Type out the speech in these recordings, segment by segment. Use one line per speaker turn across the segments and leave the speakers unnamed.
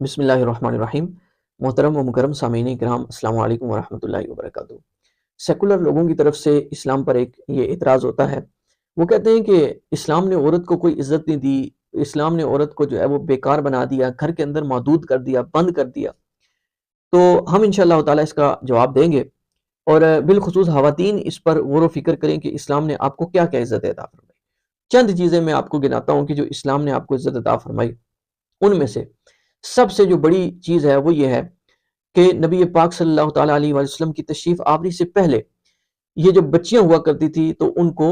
بسم اللہ الرحمن الرحیم۔ محترم و مکرم سامعین کرام، السلام علیکم ورحمۃ اللہ وبرکاتہ۔ سیکولر لوگوں کی طرف سے اسلام پر ایک یہ اعتراض ہوتا ہے، وہ کہتے ہیں کہ اسلام نے عورت کو کوئی عزت نہیں دی، اسلام نے عورت کو جو ہے وہ بیکار بنا دیا، گھر کے اندر محدود کر دیا، بند کر دیا۔ تو ہم انشاءاللہ تعالیٰ اس کا جواب دیں گے، اور بالخصوص خواتین اس پر غور و فکر کریں کہ اسلام نے آپ کو کیا کیا عزت عطا فرمائی۔ چند چیزیں میں آپ کو گناتا ہوں کہ جو اسلام نے آپ کو عزت عطا فرمائی۔ ان میں سے سب سے جو بڑی چیز ہے وہ یہ ہے کہ نبی پاک صلی اللہ تعالیٰ علیہ وسلم کی تشریف آوری سے پہلے یہ جو بچیاں ہوا کرتی تھی تو ان کو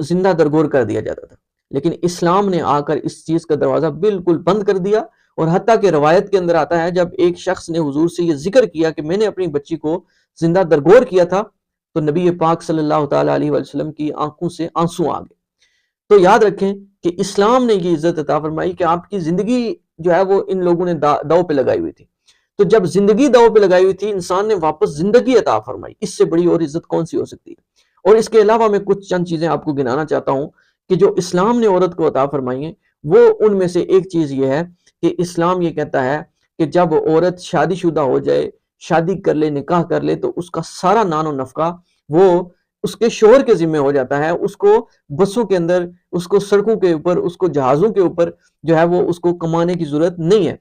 زندہ درگور کر دیا جاتا تھا، لیکن اسلام نے آ کر اس چیز کا دروازہ بالکل بند کر دیا، اور حتیٰ کہ روایت کے اندر آتا ہے جب ایک شخص نے حضور سے یہ ذکر کیا کہ میں نے اپنی بچی کو زندہ درگور کیا تھا، تو نبی پاک صلی اللہ تعالیٰ علیہ وسلم کی آنکھوں سے آنسو آ گئے۔ تو یاد رکھیں کہ اسلام نے یہ عزت عطا فرمائی کہ آپ کی زندگی جو ہے وہ ان لوگوں نے داؤ پہ لگائی ہوئی تھی، تو جب زندگی داؤ پہ لگائی ہوئی تھی، انسان نے واپس زندگی عطا فرمائی، اس سے بڑی اور عزت کون سی ہو سکتی ہے؟ اور اس کے علاوہ میں کچھ چند چیزیں آپ کو گنانا چاہتا ہوں کہ جو اسلام نے عورت کو عطا فرمائی ہیں، وہ ان میں سے ایک چیز یہ ہے کہ اسلام یہ کہتا ہے کہ جب عورت شادی شدہ ہو جائے، شادی کر لے، نکاح کر لے، تو اس کا سارا نان و نفقہ وہ اس کے شوہر کے ذمہ ہو جاتا ہے۔ اس کو بسوں کے اندر، اس کو سڑکوں کے اوپر، اس کو جہازوں کے اوپر جو ہے وہ اس کو کمانے کی ضرورت نہیں ہے،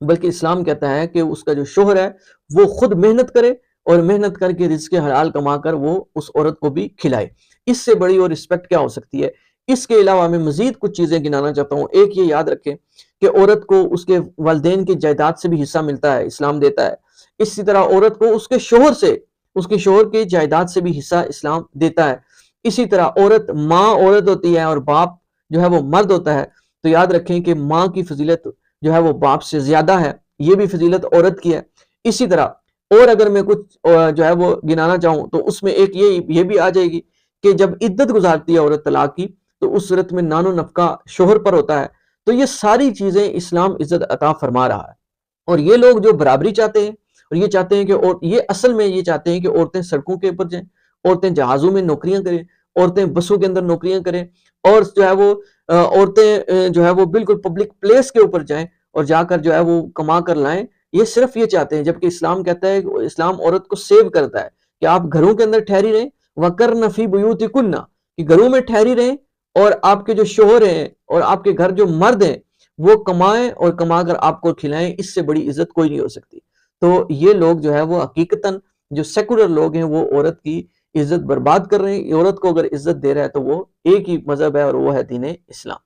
بلکہ اسلام کہتا ہے کہ اس کا جو شوہر ہے وہ خود محنت کرے، اور محنت کر کے رزق حلال کما کر وہ اس عورت کو بھی کھلائے۔ اس سے بڑی اور رسپیکٹ کیا ہو سکتی ہے؟ اس کے علاوہ میں مزید کچھ چیزیں گنانا چاہتا ہوں۔ ایک یہ یاد رکھیں کہ عورت کو اس کے والدین کی جائیداد سے بھی حصہ ملتا ہے، اسلام دیتا ہے۔ اسی طرح عورت کو اس کے شوہر سے، اس کے شوہر کی جائیداد سے بھی حصہ اسلام دیتا ہے۔ اسی طرح ماں عورت ہوتی ہے اور باپ جو ہے وہ مرد ہوتا ہے، تو یاد رکھیں کہ ماں کی فضیلت جو ہے وہ باپ سے زیادہ ہے، یہ بھی فضیلت عورت کی ہے۔ اسی طرح اور اگر میں کچھ جو ہے وہ گنانا چاہوں تو اس میں ایک یہ بھی آ جائے گی کہ جب عدت گزارتی ہے عورت طلاق کی، تو اس صورت میں نان و نفقہ شوہر پر ہوتا ہے۔ تو یہ ساری چیزیں اسلام عزت عطا فرما رہا ہے، اور یہ لوگ جو برابری چاہتے ہیں، اور یہ چاہتے ہیں کہ یہ اصل میں یہ چاہتے ہیں کہ عورتیں سڑکوں کے اوپر جائیں، عورتیں جہازوں میں نوکریاں کریں، عورتیں بسوں کے اندر نوکریاں کریں، اور جو ہے وہ عورتیں جو ہے وہ بالکل پبلک پلیس کے اوپر جائیں اور جا کر جو ہے وہ کما کر لائیں۔ یہ صرف یہ چاہتے ہیں، جبکہ اسلام کہتا ہے کہ اسلام عورت کو سیو کرتا ہے کہ آپ گھروں کے اندر ٹھہری رہیں، وَقَرْنَ فِي بُيُوتِكُنَّ، کہ گھروں میں ٹھہری رہیں، اور آپ کے جو شوہر ہیں اور آپ کے گھر جو مرد ہیں وہ کمائیں اور کما کر آپ کو کھلائیں۔ اس سے بڑی عزت کوئی نہیں ہو سکتی۔ تو یہ لوگ جو ہے وہ حقیقتاً جو سیکولر لوگ ہیں وہ عورت کی عزت برباد کر رہے ہیں۔ عورت کو اگر عزت دے رہا ہے تو وہ ایک ہی مذہب ہے، اور وہ ہے دین اسلام۔